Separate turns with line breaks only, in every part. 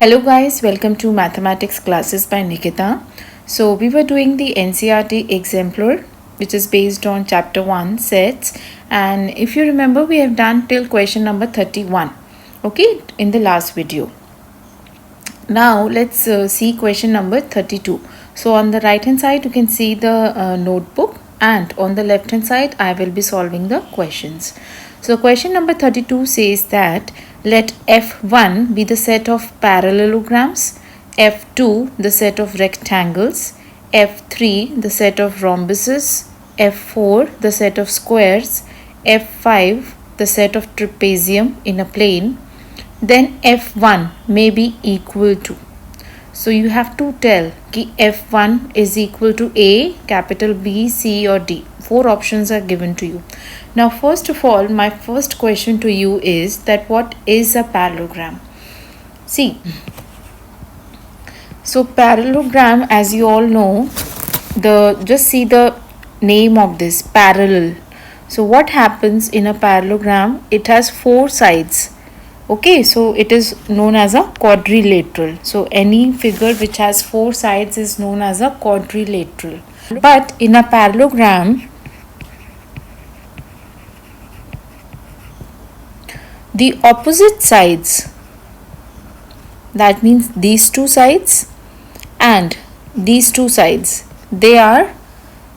Hello guys, welcome to Mathematics Classes by Nikita. So we were doing the NCERT exemplar, which is based on chapter 1 sets, and if you remember we have done till question number 31, okay, in the last video. Now let's see question number 32. So on the right hand side you can see the notebook, and on the left hand side I will be solving the questions. So question number 32 says that let F1 be the set of parallelograms, F2 the set of rectangles, F3 the set of rhombuses, F4 the set of squares, F5 the set of trapezium in a plane, then F1 may be equal to. So you have to tell कि F1 is equal to A, capital B, C or D. 4 options are given to you. Now first of all, my first question to you is that what is a parallelogram? See, so parallelogram, as you all know, just see the name of this, parallel. So what happens in a parallelogram? It has 4 sides. Okay, so it is known as a quadrilateral. So any figure which has 4 sides is known as a quadrilateral. But in a parallelogram, the opposite sides, that means these 2 sides and these 2 sides, they are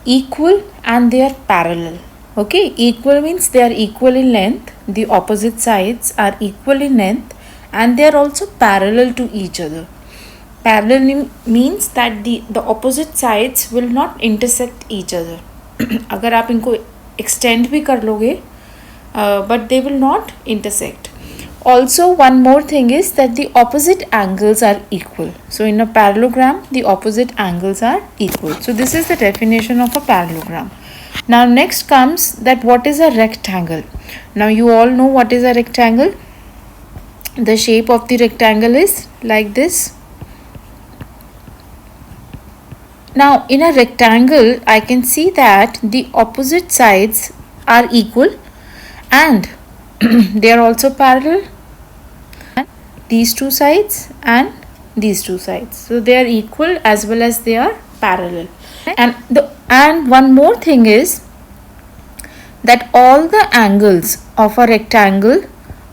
equal and they are parallel. Okay, equal means they are equal in length, the opposite sides are equal in length and they are also parallel to each other. Parallel means that the opposite sides will not intersect each other. अगर आप इनको extend भी कर लोगे, but they will not intersect. Also, one more thing is that the opposite angles are equal. So in a parallelogram, the opposite angles are equal. So this is the definition of a parallelogram. Now next comes that what is a rectangle. Now you all know what is a rectangle. The shape of the rectangle is like this. Now in a rectangle, I can see that the opposite sides are equal and they are also parallel. These 2 sides and these 2 sides. So they are equal as well as they are parallel. And one more thing is that all the angles of a rectangle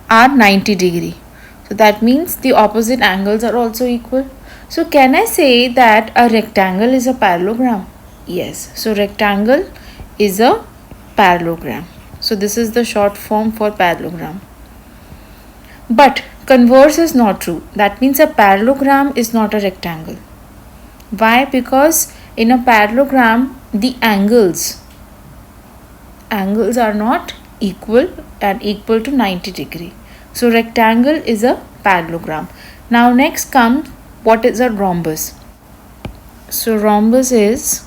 are 90 degree. So that means the opposite angles are also equal. So can I say that a rectangle is a parallelogram? Yes. So rectangle is a parallelogram. So this is the short form for parallelogram. But converse is not true. That means a parallelogram is not a rectangle. Why? Because in a parallelogram, the angles are not equal and equal to 90 degree. So rectangle is a parallelogram. Now next comes what is a rhombus. So rhombus is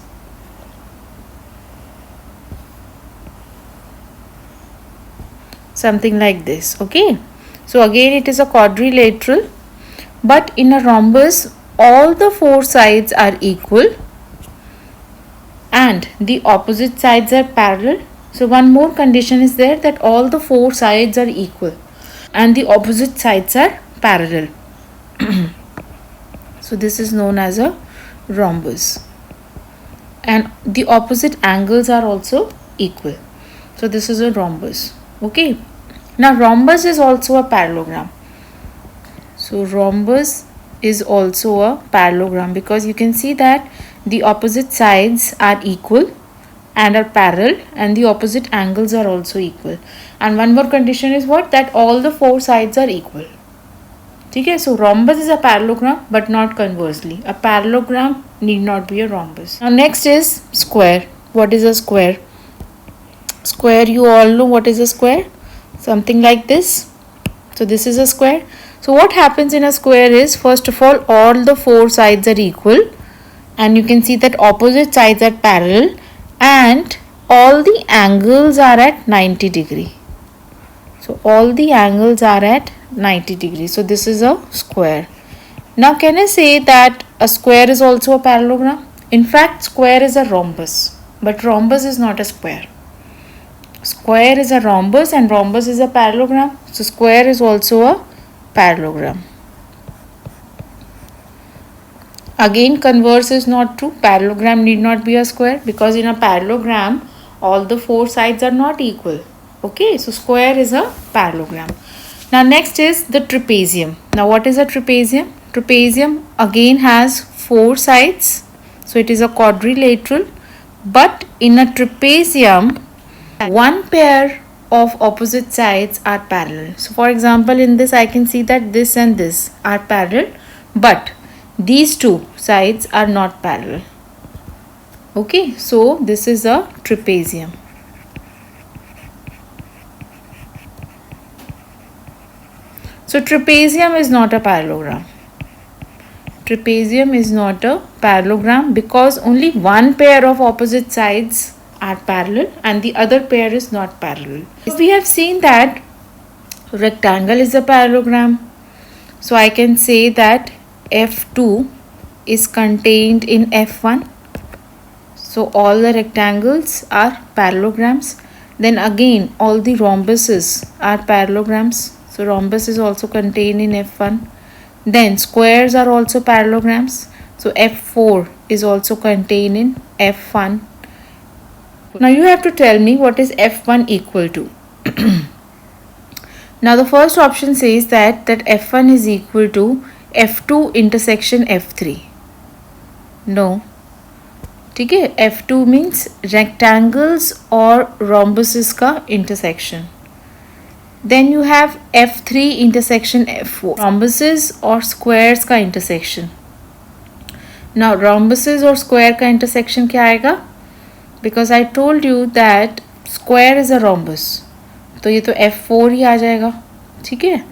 something like this. Okay. So again it is a quadrilateral, but in a rhombus all the 4 sides are equal and the opposite sides are parallel. So one more condition is there that all the 4 sides are equal and the opposite sides are parallel. So this is known as a rhombus and the opposite angles are also equal. So this is a rhombus. Okay. Now rhombus is also a parallelogram. So rhombus is also a parallelogram because you can see that the opposite sides are equal and are parallel and the opposite angles are also equal. And one more condition is what? That all the 4 sides are equal. Okay, so rhombus is a parallelogram but not conversely. A parallelogram need not be a rhombus. Now next is square. What is a square? Square, you all know what is a square? Something like this. So this is a square. So what happens in a square is, first of all the 4 sides are equal and you can see that opposite sides are parallel and all the angles are at 90 degree. So all the angles are at 90 degree. So this is a square. Now can I say that a square is also a parallelogram? In fact, square is a rhombus, but rhombus is not a square. Square is a rhombus and rhombus is a parallelogram. So square is also a parallelogram. Again, converse is not true. Parallelogram need not be a square because in a parallelogram all the four sides are not equal. Okay, so square is a parallelogram. Now next is the trapezium. Now what is a trapezium? Trapezium again has four sides. So it is a quadrilateral. But in a trapezium, one pair of opposite sides are parallel. So for example, in this I can see that this and this are parallel, but these two sides are not parallel. Okay, so this is a trapezium. So trapezium is not a parallelogram. Trapezium is not a parallelogram because only one pair of opposite sides are parallel and the other pair is not parallel. We have seen that rectangle is a parallelogram. So I can say that F2 is contained in F1. So all the rectangles are parallelograms. Then again all the rhombuses are parallelograms. So rhombus is also contained in F1. Then squares are also parallelograms. So F4 is also contained in F1. Now you have to tell me what is F1 equal to. Now the first option says that F1 is equal to F2 intersection F3. No. ठीक है, F2 means rectangles or rhombuses का intersection. Then you have F3 intersection F4, rhombuses or squares का intersection. Now rhombuses or square का intersection क्या आएगा? Because I told you that square is a rhombus, तो ये तो F4 ही आ जाएगा. ठीक है,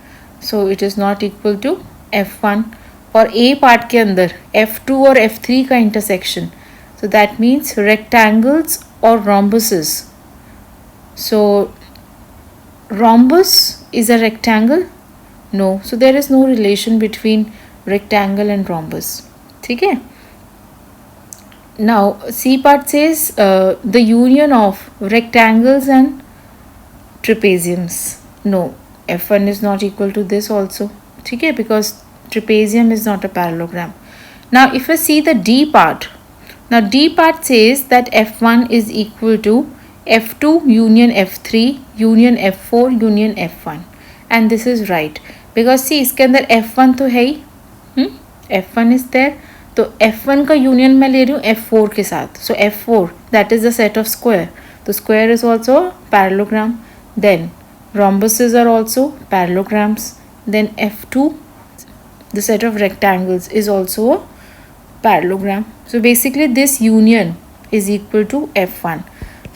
so it is not equal to F1. और A part के अंदर F2 और F3 का intersection, so that means rectangles or rhombuses. So rhombus is a rectangle? No. So there is no relation between rectangle and rhombus. ठीक है? Now C part says the union of rectangles and trapeziums. No. F1 is not equal to this also. ठीक है? Because trapezium is not a parallelogram. Now if I see the D part. Now D part says that F1 is equal to F2 union F3 union F4 union F1 and this is right because see इसके अंदर F1 तो है ही F1 is there तो F1 का union मैं ले रही हूँ F4 के साथ. So F4 that is the set of square. तो square is also a parallelogram. Then rhombuses are also parallelograms. Then F2 the set of rectangles is also a parallelogram. So basically this union is equal to F1.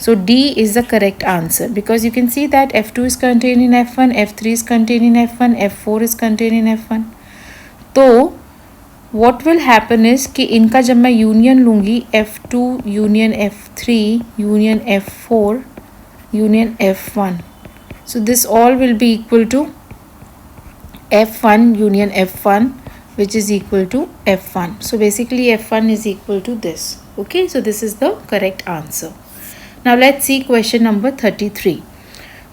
So D is the correct answer because you can see that F2 is contained in F1, F3 is contained in F1, F4 is contained in F1. तो what will happen is कि इनका जब मैं union लूँगी F2 union F3 union F4 union F1. So this all will be equal to F1 union F1 which is equal to F1. So basically F1 is equal to this. Okay, so this is the correct answer. Now let's see question number 33.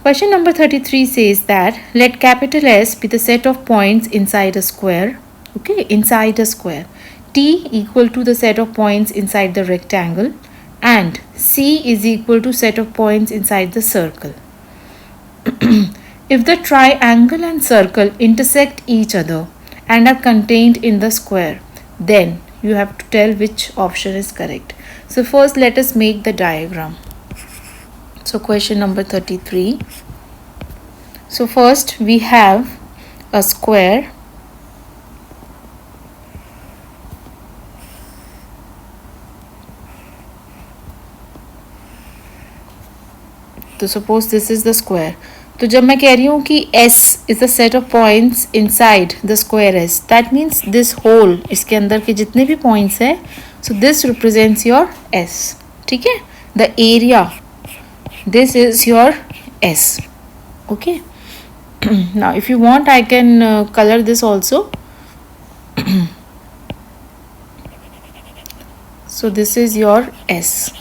Question number 33 says that let capital S be the set of points inside a square. Okay, inside a square. T equal to the set of points inside the rectangle and C is equal to set of points inside the circle. If the triangle and circle intersect each other and are contained in the square, then you have to tell which option is correct. So first let us make the diagram. So question number 33. So first we have a square. तो suppose this is the square. तो जब मैं कह रही हूँ कि S is the set of points inside the square S, that means this whole इसके अंदर के जितने भी points हैं, so this represents your S. ठीक है? The area, this is your S. Okay. Now if you want I can color this also. So this is your S.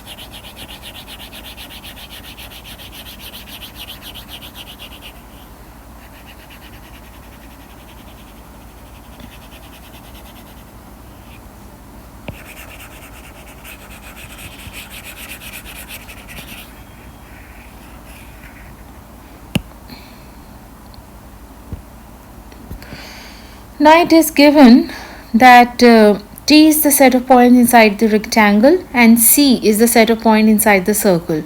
Now it is given that T is the set of points inside the rectangle and C is the set of points inside the circle,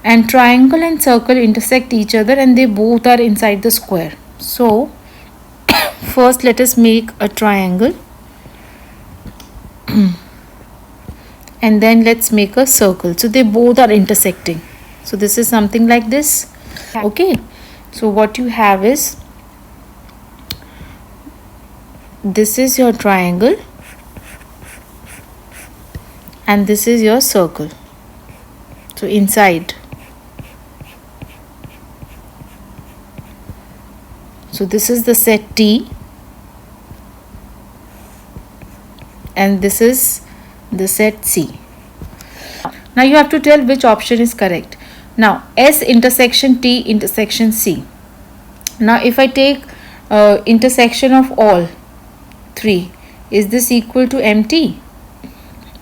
and triangle and circle intersect each other and they both are inside the square. So first let us make a triangle and then let's make a circle. So they both are intersecting. So this is something like this. Okay, so what you have is, this is your triangle and this is your circle. So inside, so this is the set T and this is the set C. Now you have to tell which option is correct. Now S intersection T intersection C. Now if I take intersection of all three, is this equal to empty?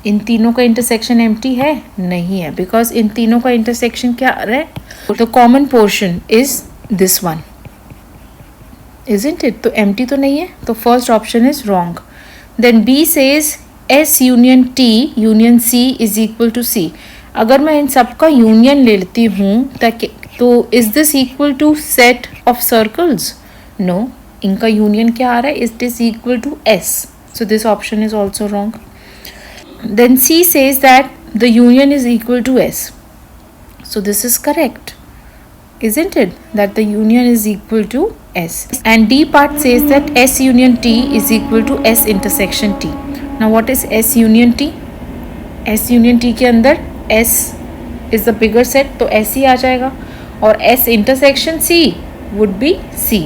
इन तीनों का intersection empty है? नहीं है, because in तीनों का intersection क्या आ रहा है? The common portion is this one, isn't it? तो एम्प्टी तो नहीं है, तो first option is wrong. Then B says S union T union C is equal to C. अगर मैं इन सबका यूनियन ले लेती हूँ तो is this equal to set of circles? No, इनका यूनियन क्या आ रहा है? It is equal to S. So this option is also wrong. Then C says that the union is equal to S. So this is correct, isn't it? That the union is equal to S. And D part says that S union T is equal to S intersection T. Now what is S union T? S union T के अंदर S is the bigger set, तो S ही आ जाएगा, और S intersection C would be C.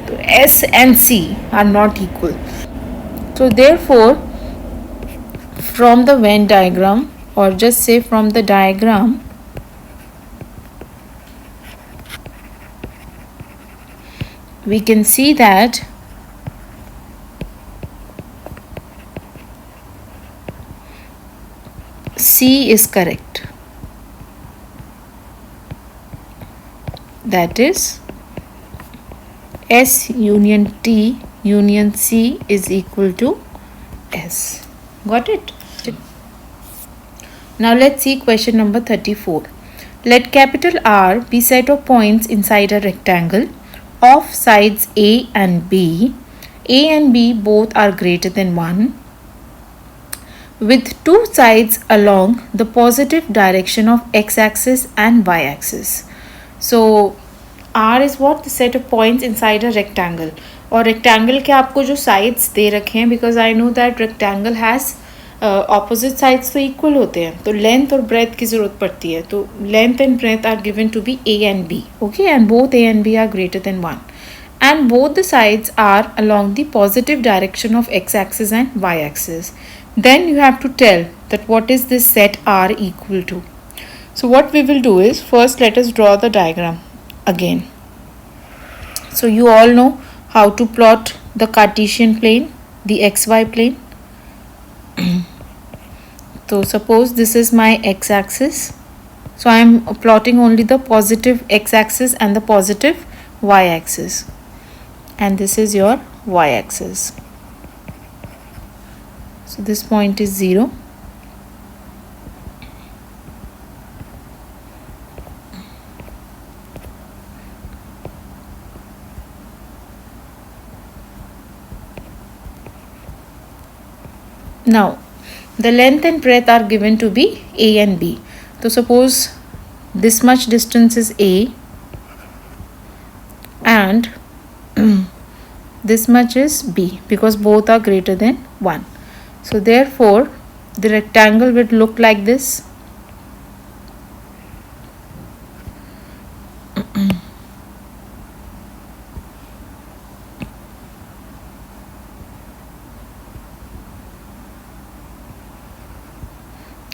तो S and C are not equal. So therefore from the Venn diagram, or just say from the diagram, we can see that C is correct. That is S union T union C is equal to S. Got it? Now let's see question number 34. Let capital R be set of points inside a rectangle of sides A and B. A and B both are greater than 1, with two sides along the positive direction of x-axis and y-axis. So R is what? The set of points inside a rectangle. और rectangle के आपको जो sides दे रखे हैं, because I know that rectangle has opposite sides तो equal होते हैं, तो लेंथ और ब्रेथ की ज़रूरत पड़ती है. तो length and breadth are given to be A and B. Okay, and both A and B are greater than 1 and both the sides are along the positive direction of x-axis and y-axis. Then you have to tell that what is this set R equal to. So what we will do is, first let us draw the diagram again. So you all know how to plot the Cartesian plane, the xy plane. So suppose this is my x-axis, so I am plotting only the positive x-axis and the positive y-axis, and this is your y-axis. So this point is 0. Now the length and breadth are given to be A and B. So suppose this much distance is A and this much is B, because both are greater than 1. So therefore the rectangle would look like this.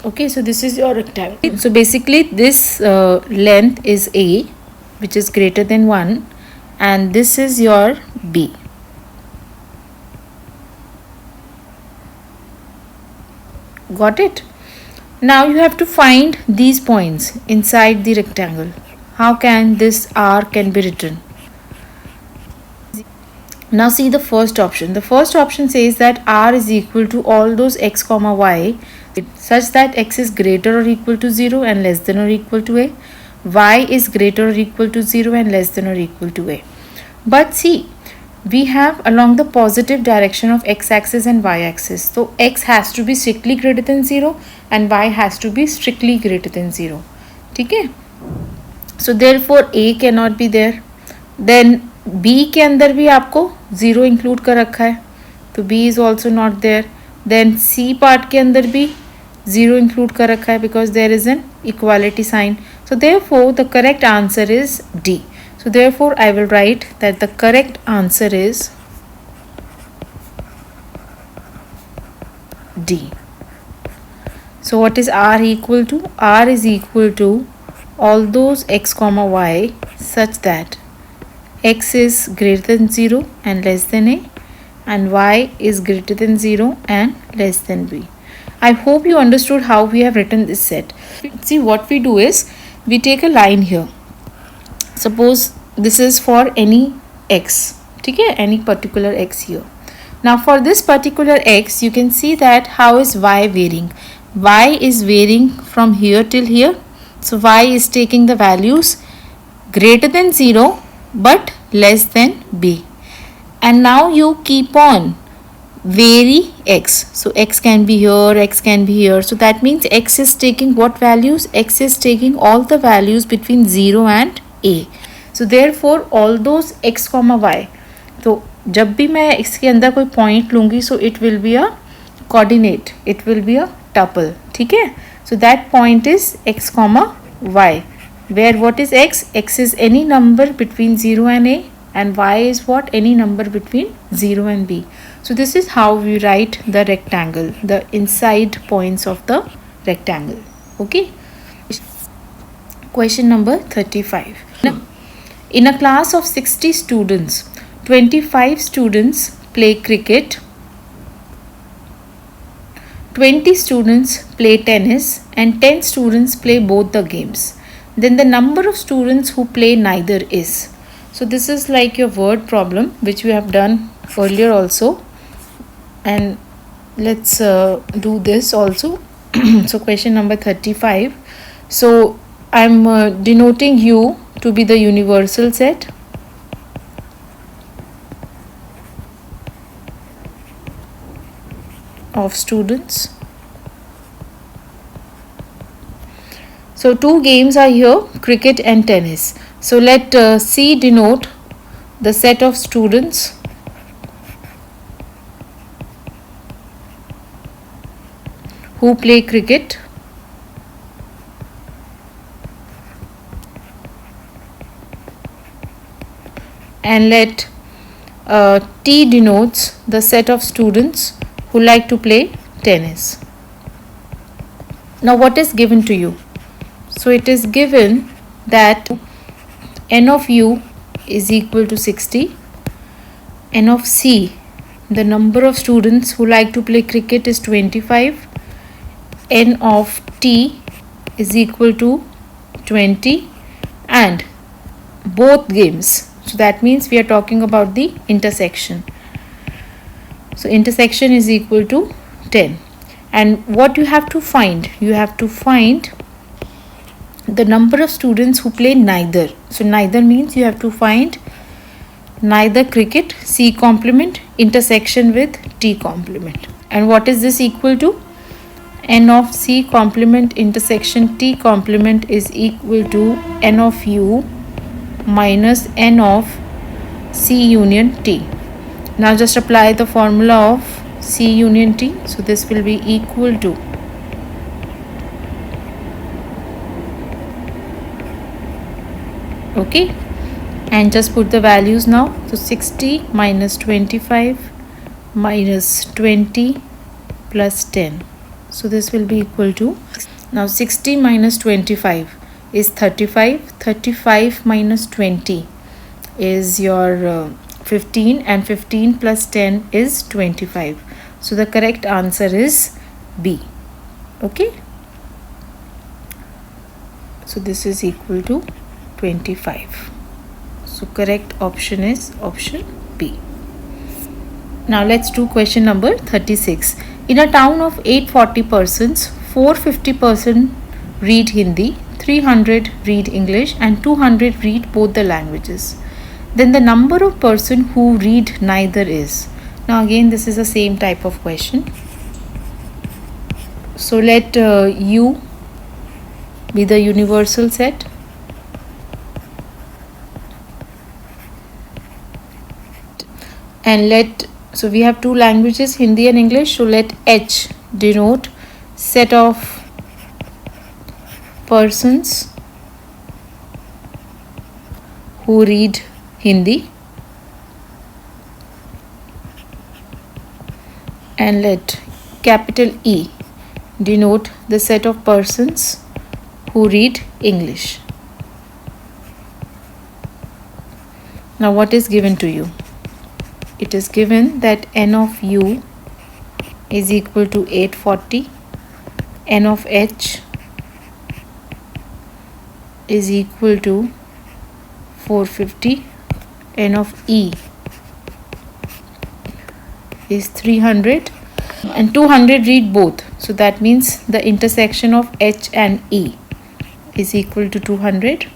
Okay, so this is your rectangle. So basically this length is A, which is greater than 1, and this is your B. Got it? Now you have to find these points inside the rectangle. How can this R can be written? Now see the first option. The first option says that r is equal to all those x comma y such that x is greater or equal to 0 and less than or equal to a, y is greater or equal to 0 and less than or equal to a. But see, we have along the positive direction of x-axis and y-axis. So x has to be strictly greater than 0 and y has to be strictly greater than 0. Okay? So therefore a cannot be there. Then b के अंदर भी आपको 0 include कर रखा है, तो b is also not there. Then c part के अंदर भी 0 इंक्लूड कर रखा है because there is an equality sign. So therefore the correct answer is d. So therefore I will write that the correct answer is D. So what is r equal to? R is equal to all those x comma y such that x is greater than 0 and less than a and y is greater than 0 and less than b. I hope you understood how we have written this set. See, what we do is we take a line here. Suppose this is for any x, okay, any particular x here. Now for this particular x, you can see that how is y varying. Y is varying from here till here. So y is taking the values greater than 0 but less than b. And now you keep on vary x. So x can be here, x can be here. So that means x is taking what values? X is taking all the values between 0 and a. So therefore all those x comma y, तो जब भी मैं x के अंदर कोई point लूँगी so it will be a coordinate, it will be a tuple. ठीक है? So that point is x comma y, where what is x? X is any number between 0 and a and y is what? Any number between 0 and b. So this is how we write the rectangle, the inside points of the rectangle. Okay? Question number 35. Now, in a class of 60 students, 25 students play cricket, 20 students play tennis and 10 students play both the games. Then the number of students who play neither is. So this is like your word problem which we have done earlier also, and let's do this also. So question number 35. So I'm denoting U to be the universal set. Of students. So two games are here, cricket and tennis. So let C denote the set of students who play cricket. And let T denotes the set of students who like to play tennis. Now what is given to you? So it is given that n of u is equal to 60. N of C, the number of students who like to play cricket, is 25. N of T is equal to 20 and both games. So that means we are talking about the intersection. So intersection is equal to 10. And what you have to find? You have to find the number of students who play neither. So neither means you have to find neither cricket, C complement, intersection with T complement. And what is this equal to? N of C complement intersection T complement is equal to N of U minus N of C union T. Now just apply the formula of C union T. So this will be equal to okay, and just put the values now. So 60 minus 25 minus 20 plus 10. So this will be equal to, now 60 minus 25 is 35. 35 minus 20 is your 15 and 15 plus 10 is 25. So the correct answer is B. Okay. So this is equal to 25. So correct option is option B. Now let's do question number 36. In a town of 840 persons, 450 persons read Hindi, 300 read English and 200 read both the languages. Then the number of persons who read neither is. Now again this is the same type of question. So let U be the universal set. And so we have two languages, Hindi and English. So let H denote set of persons who read Hindi. And let capital E denote the set of persons who read English. Now what is given to you? It is given that n of U is equal to 840, n of H is equal to 450, n of E is 300 and 200 read both. So that means the intersection of H and E is equal to 200,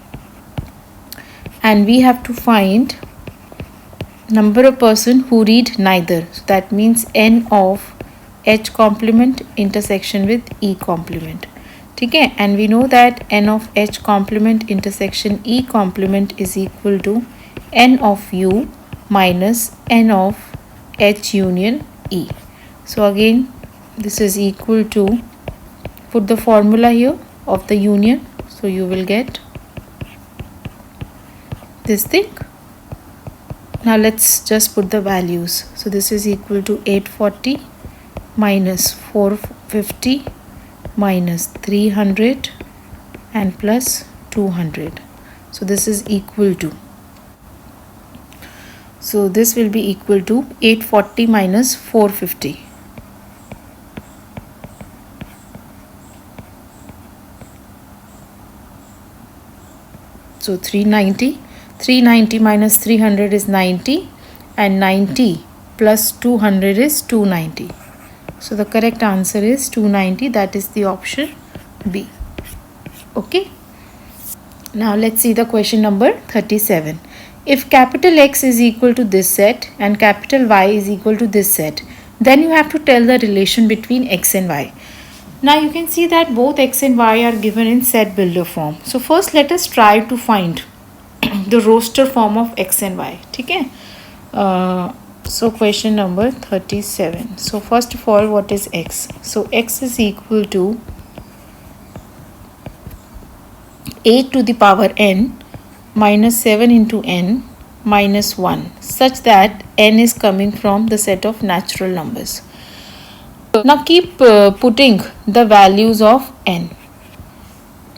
and we have to find number of person who read neither. So that means n of H complement intersection with E complement. Okay, and we know that n of H complement intersection E complement is equal to n of U minus n of H union E. So again this is equal to, put the formula here of the union, so you will get this thing. Now let's just put the values. So this is equal to 840 minus 450 minus 300 and plus 200. So this is equal to, so this will be equal to 840 minus 450. So 390. 390 minus 300 is 90, and 90 plus 200 is 290. So the correct answer is 290. That is the option B. Okay. Now let's see the question number 37. If capital X is equal to this set and capital Y is equal to this set, then you have to tell the relation between X and Y. Now you can see that both X and Y are given in set builder form. So first let us try to find the roster form of X and Y. Okay. So question number 37. So first of all, what is X? So X is equal to 8 to the power n minus 7 into n minus 1, such that n is coming from the set of natural numbers. Now keep putting the values of n.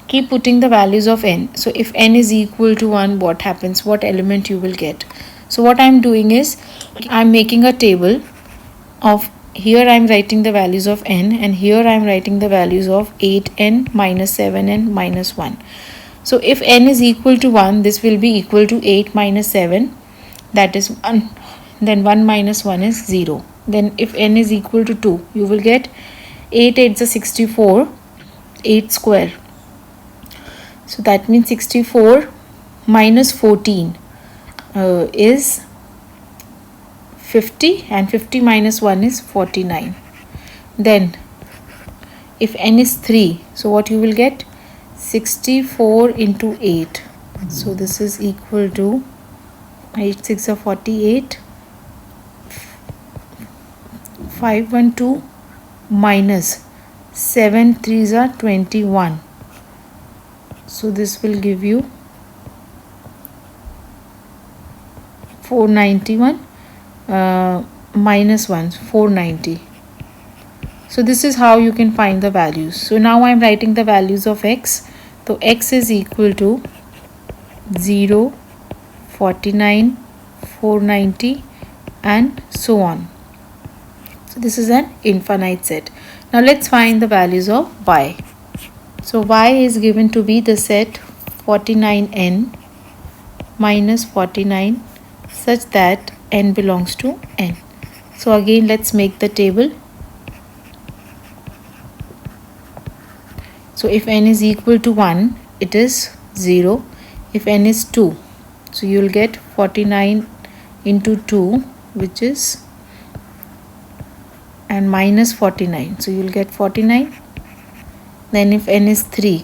Keep putting the values of n. So if n is equal to 1, what happens? What element you will get? So what I am doing is, I am making a table of, here I am writing the values of n, and here I am writing the values of 8n minus 7n minus 1. So if n is equal to 1, this will be equal to 8 minus 7, that is 1. Then 1 minus 1 is 0. Then if n is equal to 2, you will get 8 8 is 64, 8 square. So that means 64 minus 14 is 50, and 50 minus 1 is 49. Then if n is 3, so what you will get? 64 into 8. So this is equal to 8 6 are 48, 512 minus 7 3s are 21. So this will give you 491 minus 1, 490. So this is how you can find the values. So now I am writing the values of X. So X is equal to 0, 49, 490 and so on. So this is an infinite set. Now let's find the values of Y. So Y is given to be the set 49n minus 49 such that n belongs to n. So again, let's make the table. So if n is equal to 1, it is 0. If n is 2, so you will get 49 into 2, which is, and minus 49, so you will get 49. Then if n is 3,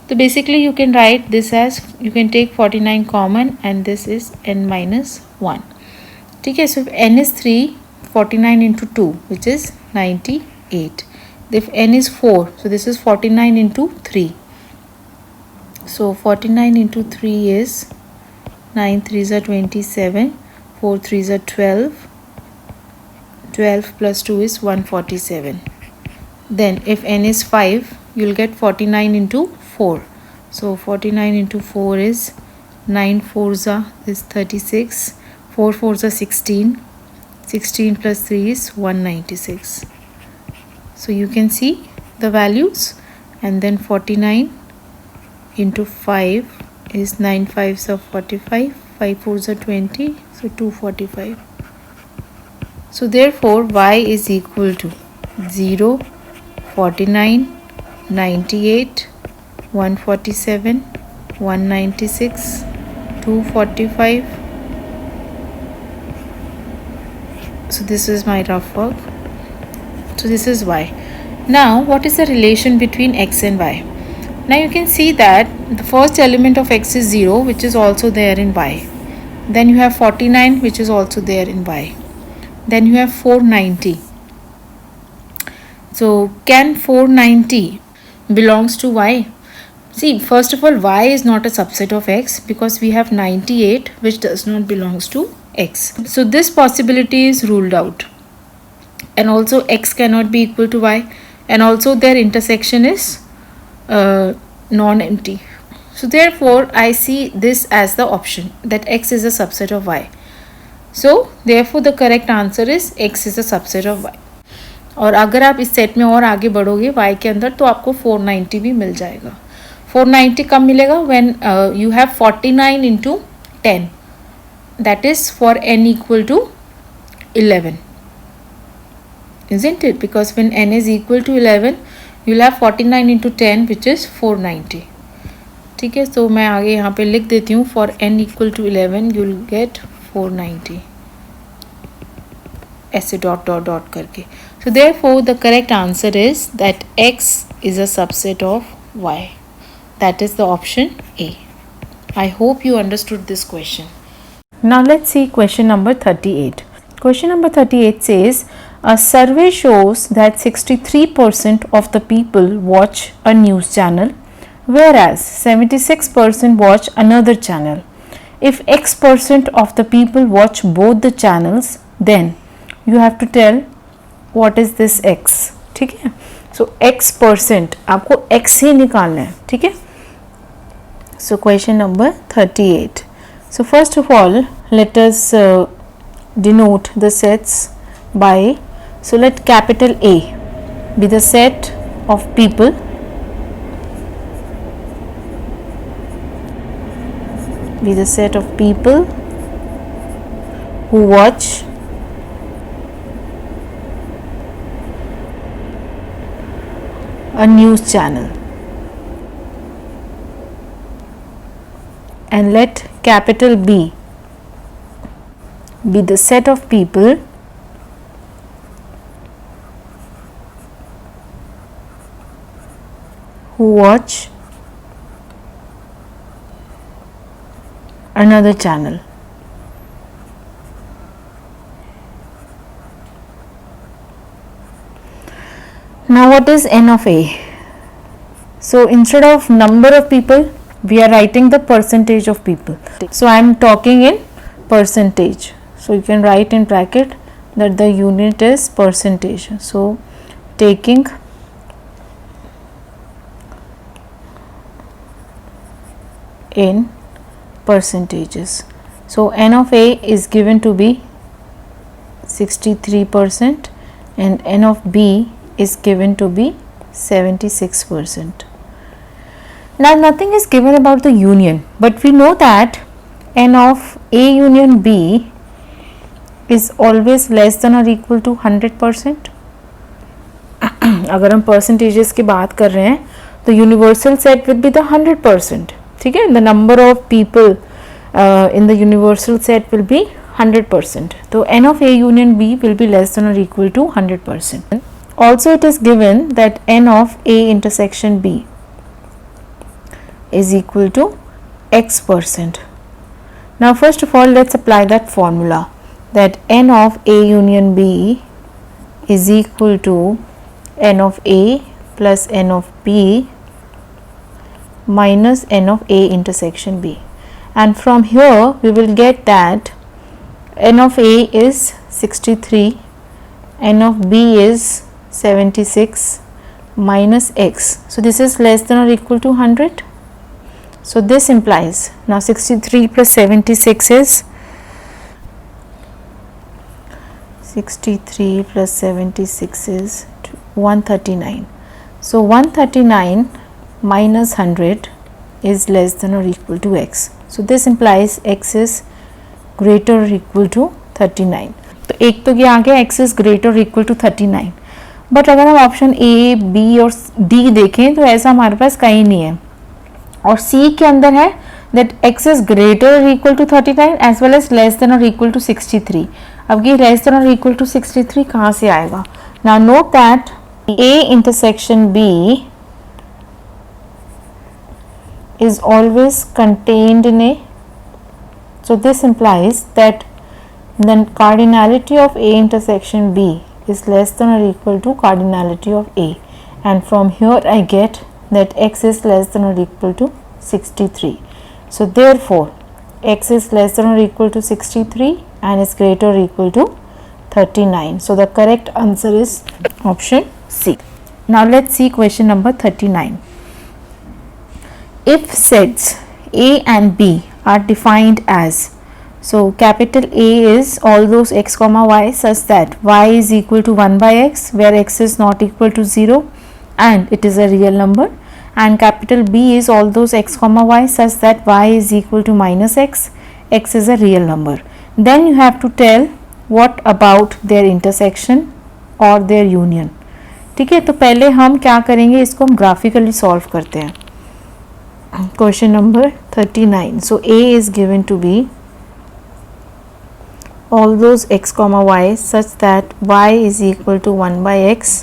so basically you can write this as, you can take 49 common and this is n minus 1. Okay, so if n is 3, 49 into 2, which is 98. If n is 4, so this is 49 into 3. So 49 into 3 is 9 3s are 27, 4 3s are 12, 12 plus 2 is 147. Then if n is 5, you will get 49 into 4. So 49 into 4 is 9 4s are is 36, 4 4s are 16, 16 plus 3 is 196. So you can see the values, and then 49 into 5 is 9 5s are 45, 5 4s are 20, so 245. So therefore y is equal to 0, 49, 98, 147, 196, 245. So this is my rough work. So this is y. Now what is the relation between x and y? Now you can see that the first element of x is 0, which is also there in y. Then you have 49, which is also there in y. Then you have 490. So can 490 belongs to y? See, first of all, y is not a subset of x because we have 98, which does not belongs to x. So this possibility is ruled out. And also x cannot be equal to y, and also their intersection is non-empty. So therefore I see this as the option that x is a subset of y. So therefore the correct answer is x is a subset of y. और अगर आप इस set में और आगे बढ़ोगे y के अंदर तो आपको 490 भी मिल जाएगा. 490 कब मिलेगा? when you have 49 into 10, that is for n equal to 11, isn't it? Because when n is equal to 11, you'll have 49 into 10, which is 490. ठीक है, तो मैं आगे यहाँ पे लिख देती हूँ for n equal to 11 you'll get 490, ऐसे डॉट डॉट डॉट करके. So therefore the correct answer is that x is a subset of y. That is the option A. I hope you understood this question. Now let's see question number 38. Question number 38 says, a survey shows that 63% of the people watch a news channel, whereas 76% watch another channel. If x% of the people watch both the channels, then you have to tell what is this x. ठीक है, so x% आपको x ही निकालना है. ठीक है, so question number 38. So first of all, let us denote the sets by, so let capital A be the set of people who watch a news channel, and let capital B be the set of people who watch another channel. Now what is n of A? So instead of number of people, we are writing the percentage of people. So I am talking in percentage. So you can write in bracket that the unit is percentage. So taking in percentages. So n of A is given to be 63% and n of B is given to be 76%. Now nothing is given about the union, but we know that n of A union B is always less than or equal to 100%. अगर हम percentages की बात कर रहे हैं तो universal set will be the 100%. ठीक है, the number of people in the universal set will be 100%. तो n of A union B will be less than or equal to 100%. Also it is given that n of A intersection B is equal to x%. Now first of all let's apply that formula, that n of A union B is equal to n of A plus n of B minus n of A intersection B, and from here we will get that n of A is 63, n of B is 76 minus x. So this is less than or equal to 100. So this implies, now 63 plus 76 is 63 plus 76 is 139. So 139 minus 100 is less than or equal to x. So this implies x is greater or equal to 39. तो एक तो क्या आ गया, x is greater or equal to 39. But अगर हम option A, B और D देखें तो ऐसा हमारे पास कहीं नहीं है, और सी के अंदर है that x is greater or equal to 39 as well as less than or equal to 63. अब ये less than or equal to 63 कहाँ से आएगा? Now note that A intersection B is always contained in A. So this implies that the cardinality of A intersection B is less than or equal to cardinality of A, and from here I get that x is less than or equal to 63. So therefore x is less than or equal to 63 and is greater or equal to 39. So the correct answer is option C. Now let's see question number 39. If sets A and B are defined as, so capital A is all those x comma y such that y is equal to 1 by x, where x is not equal to 0 and it is a real number, and capital B is all those x comma y such that y is equal to minus x, x is a real number. Then you have to tell what about their intersection or their union. ठीक है, तो पहले हम क्या करेंगे, इसको हम graphically solve करते हैं. Question number 39. So A is given to be all those x comma y such that y is equal to 1 by x,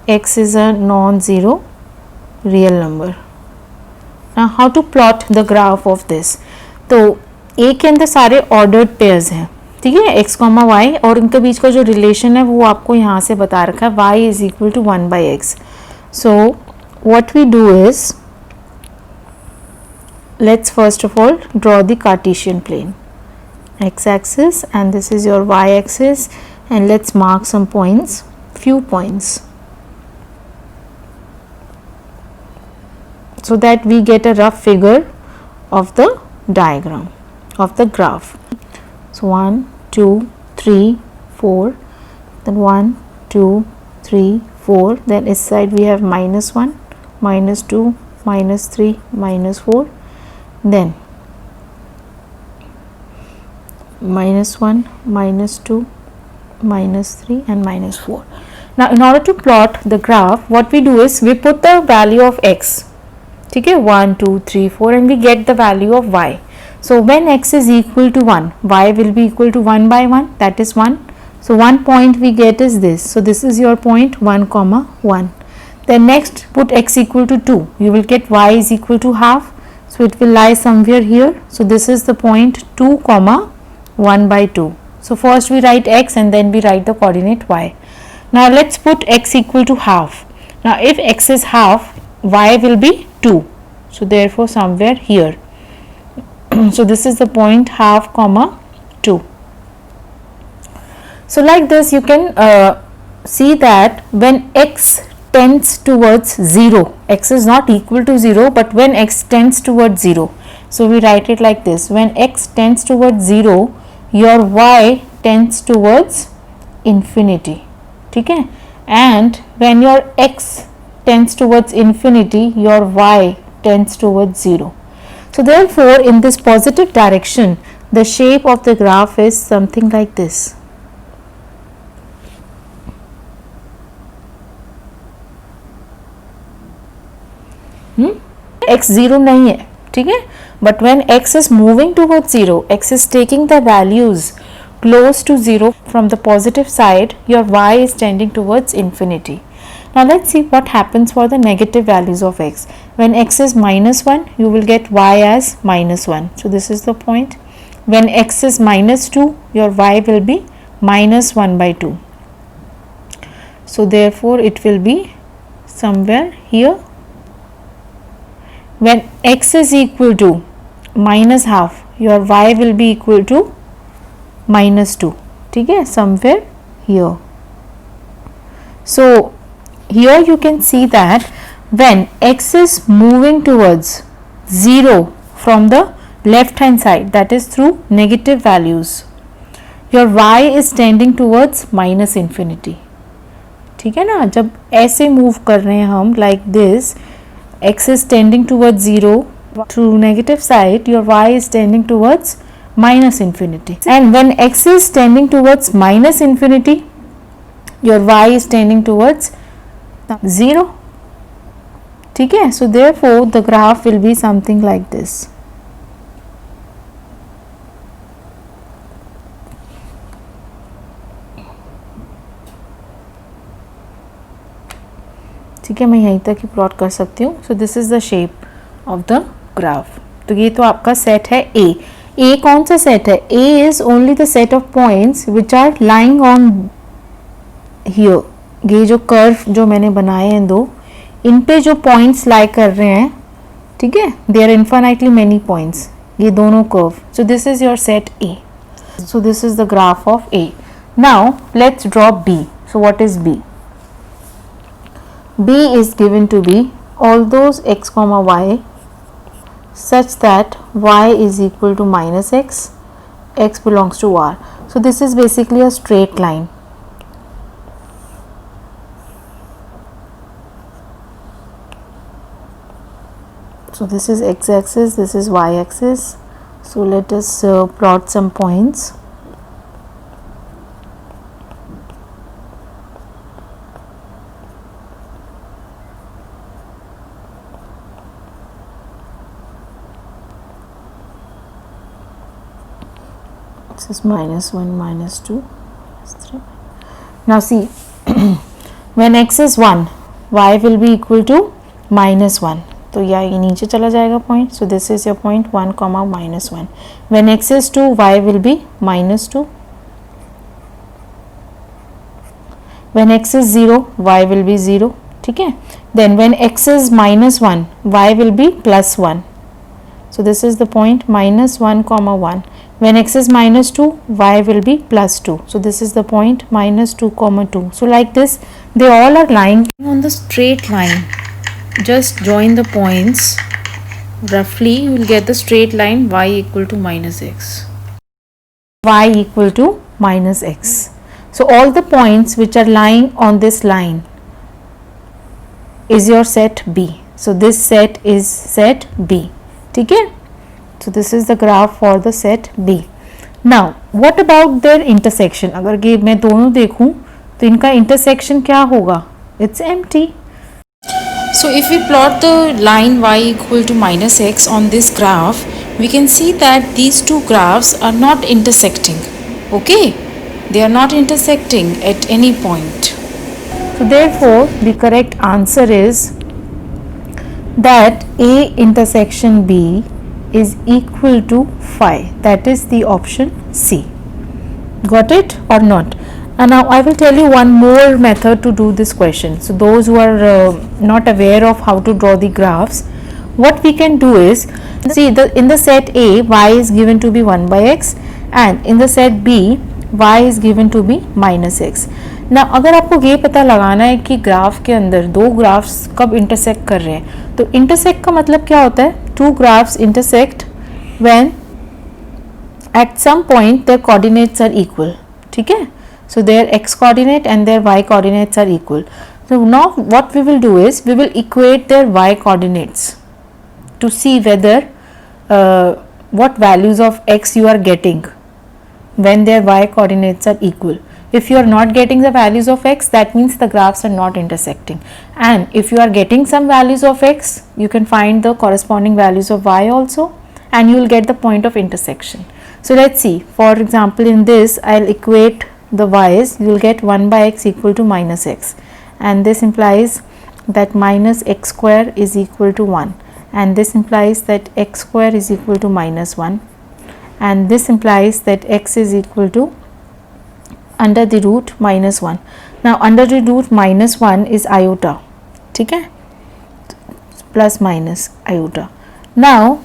x is a non-zero real number. Now how to plot the graph of this? तो A के अंदर सारे ordered pairs हैं, ठीक है, x comma y, और इनके बीच का जो रिलेशन है वो आपको यहाँ से बता रखा है, y is equal to 1 by x. So what we do is, let's first of all draw the Cartesian plane, x axis, and this is your y axis, and let's mark some points, few points, so that we get a rough figure of the diagram of the graph. So 1 2 3 4, then 1 2 3 4, then this side we have minus 1 minus 2 minus 3 minus 4, then minus 1 minus 2 minus 3 and minus 4. Now in order to plot the graph, what we do is we put the value of x, ठीक है, 1 2 3 4, and we get the value of y. So when x is equal to 1, y will be equal to 1 by 1, that is 1. So one point we get is this, so this is your point 1 comma 1. Then next put x equal to 2, you will get y is equal to half, so it will lie somewhere here. So this is the point 2 comma 1 by 2. So first we write x and then we write the coordinate y. Now let's put x equal to half. Now if x is half, y will be 2, so therefore somewhere here. So this is the point half comma 2. So like this you can see that when x tends towards 0, x is not equal to 0, but when x tends towards 0, so we write it like this, when x tends towards 0, your y tends towards infinity, ठीक है, and when your x tends towards infinity, your y tends towards 0. So therefore in this positive direction the shape of the graph is something like this. x 0 नहीं है, ठीक है, but when x is moving towards 0, x is taking the values close to 0 from the positive side, your y is tending towards infinity. Now let's see what happens for the negative values of x. When x is minus 1, you will get y as minus 1. So this is the point. When x is minus 2, your y will be minus 1 by 2. So therefore it will be somewhere here. When x is equal to minus half, your y will be equal to minus 2, ठीक है, somewhere here. So here you can see that when x is moving towards 0 from the left hand side, that is through negative values, your y is tending towards minus infinity, ठीक है ना. जब ऐसे move कर रहे हैं हम like this, x is tending towards 0 to negative side, your y is tending towards minus infinity. And when x is tending towards minus infinity, your y is tending towards 0, ठीक है. So therefore the graph will be something like this. ठीक है, मैं यहीं तक ही plot कर सकती हूँ. सो this is the shape of the graph. तो ये तो आपका सेट है ए. ए कौन सा सेट है? A is only the set of points which are lying on here. ये जो कर्व जो मैंने बनाए हैं दो, इन पे जो पॉइंट्स लाई कर रहे हैं, ठीक है, they are infinitely many points, ये दोनों curve. So this is your set A. So this is the graph of A. Now let's draw B. So what is B? B is given to be all those x comma y such that y is equal to minus x, x belongs to R. So this is basically a straight line. So this is x axis, this is y axis. So let us plot some points. This is minus 1, minus 2, minus 3. Now see, when x is 1, y will be equal to minus 1. तो या ये नीचे चला जाएगा point. So this is your point 1, minus 1. When x is 2, y will be minus 2. When x is 0, y will be 0. ठीक है. Then when x is minus 1, y will be plus 1. So this is the point minus 1, 1. When x is minus 2, y will be plus 2. So this is the point minus 2, 2. So like this, they all are lying on the straight line. Just join the points. Roughly, you will get the straight line y equal to minus x. Y equal to minus x. So all the points which are lying on this line is your set B. So this set is set B. ठीक है. So this is the graph for the set B. Now what about their intersection? अगर ये मैं दोनों देखूं तो इनका intersection क्या होगा? It's empty. So if we plot the line y equal to minus x on this graph, we can see that these two graphs are not intersecting. Okay, they are not intersecting at any point. So therefore the correct answer is that A intersection B is equal to phi. That is the option C. Got it or not? And now I will tell you one more method to do this question. So those who are not aware of how to draw the graphs, what we can do is, see, in the set A, y is given to be 1 by x, and in the set B, y is given to be minus x. ना अगर आपको ये पता लगाना है कि graph के अंदर दो ग्राफ्स कब इंटरसेक्ट कर रहे हैं, तो इंटरसेक्ट का मतलब क्या होता है? Two graphs intersect when at some point their coordinates are equal. ठीक है. So their x coordinate and their y coordinates are equal. So now what we will do is we will equate their y coordinates to see whether what values of x you are getting when their y coordinates are equal. If you are not getting the values of x, that means the graphs are not intersecting. And if you are getting some values of x, you can find the corresponding values of y also, and you will get the point of intersection. So let's see, for example, in this I'll equate the y's. You will get 1 by x equal to minus x, and this implies that minus x square is equal to 1, and this implies that x square is equal to minus 1, and this implies that x is equal to under the root minus 1. Now under the root minus 1 is iota, ठीक है, plus minus iota. Now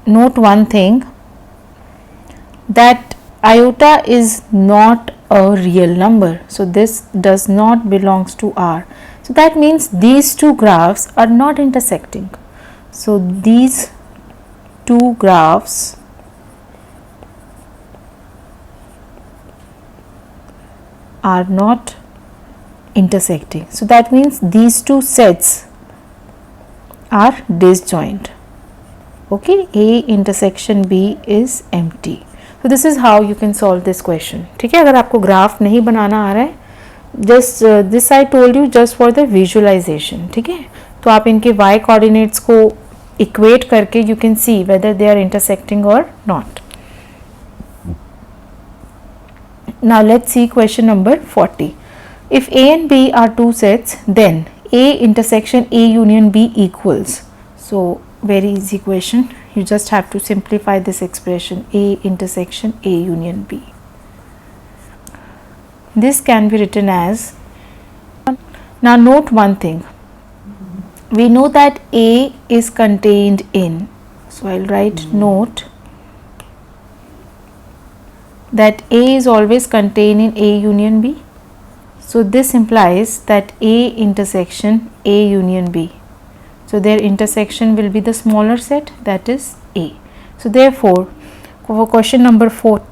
note one thing, that iota is not a real number, so this does not belongs to R. So that means these two graphs are not intersecting. So these two graphs are not intersecting. So that means these two sets are disjoint. Okay, A intersection B is empty. So this is how you can solve this question. ठीक है, अगर आपको graph नहीं बनाना आ रहा है, just this I told you just for the visualization. ठीक है, तो आप इनके y coordinates को equate करके you can see whether they are intersecting or not. Now let's see question number 40. If A and B are two sets, then A intersection A union B equals. So very easy question. You just have to simplify this expression, A intersection A union B. This can be written as, now note one thing, we know that A is contained in, so I'll write note that A is always contained in A union B. So this implies that A intersection A union B. So their intersection will be the smaller set, that is A. So therefore, for question number 40,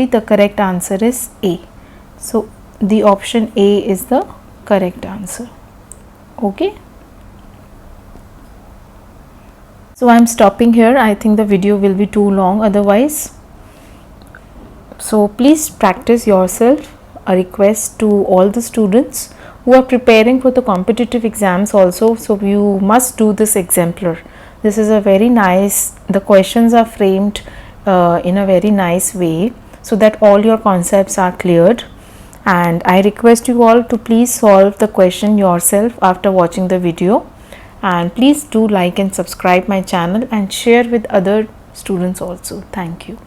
the correct answer is A. So the option A is the correct answer. Okay. So I am stopping here. I think the video will be too long otherwise. So please practice yourself. A request to all the students who are preparing for the competitive exams also. So you must do this exemplar. This is a very nice, the questions are framed in a very nice way so that all your concepts are cleared. And I request you all to please solve the question yourself after watching the video. And please do like and subscribe my channel and share with other students also. Thank you.